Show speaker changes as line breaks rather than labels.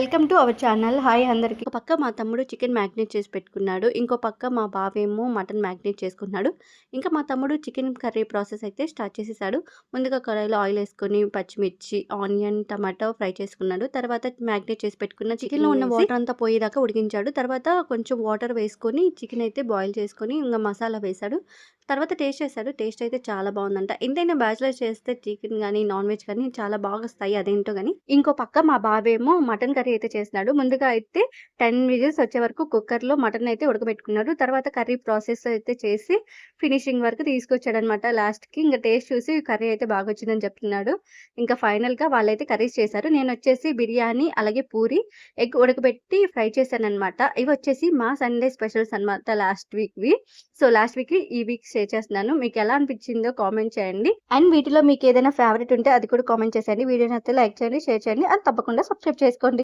Welcome to our channel. Hi అందరికి. ఒక పక్క మా తమ్ముడు చికెన్ మ్యాగ్నేట్ చేసి పెట్టుకున్నాడు. ఇంకో పక్క మా బావేమో మటన్ మ్యాగ్నేట్ చేసుకున్నాడు. ఇంకా మా తమ్ముడు చికెన్ కర్రీ ప్రాసెస్ అయితే స్టార్ట్ చేసేసాడు. ముందుగా కడాయిలో ఆయిల్ వేసుకొని పచ్చిమిర్చి, ఆనియన్, టమాటో ఫ్రై చేసుకున్నాడు. తర్వాత మ్యాగ్నేట్ చేసి పెట్టుకున్న చికెన్లో ఉన్న వాటర్ అంతా పోయేదాకా ఉడికించాడు. తర్వాత కొంచెం వాటర్ వేసుకొని చికెన్ అయితే బాయిల్ చేసుకొని ఇంకా మసాలా వేశాడు. తర్వాత టేస్ట్ చేశాడు. టేస్ట్ అయితే చాలా బాగుందంట. ఎంతైనా బ్యాచిలర్స్ చేస్తే చికెన్ కానీ నాన్ వెజ్ కానీ చాలా బాగా వస్తాయి, అదేంటో కానీ. ఇంకో పక్క మా బాబేమో మటన్ కర్రీ అయితే చేసినాడు. ముందుగా అయితే 10 విజిల్స్ వచ్చే వరకు కుక్కర్లో మటన్ అయితే ఉడకబెట్టుకున్నాడు. తర్వాత కర్రీ ప్రాసెస్ అయితే చేసి ఫినిషింగ్ వరకు తీసుకొచ్చాడనమాట. లాస్ట్కి ఇంకా టేస్ట్ చూసి కర్రీ అయితే బాగా వచ్చిందని చెప్తున్నాడు. ఇంకా ఫైనల్గా వాళ్ళైతే కర్రీస్ చేశారు. నేను వచ్చేసి బిర్యానీ, అలాగే పూరి, ఎగ్ ఉడకబెట్టి ఫ్రై చేశానమాట. ఇవి వచ్చేసి మా సండే స్పెషల్స్ అనమాట, లాస్ట్ వీక్వి. సో లాస్ట్ వీక్ ఈ వీక్ షేర్ చేస్తున్నాను. మీకు ఎలా అనిపించిందో కామెంట్ చేయండి. అండ్ వీటిలో మీకు ఏదైనా ఫేవరెట్ ఉంటే అది కూడా కామెంట్ చేసేయండి. వీడియో నచ్చితే లైక్ చేయండి, షేర్ చేయండి, అండ్ తప్పకుండా సబ్స్క్రైబ్ చేసుకోండి.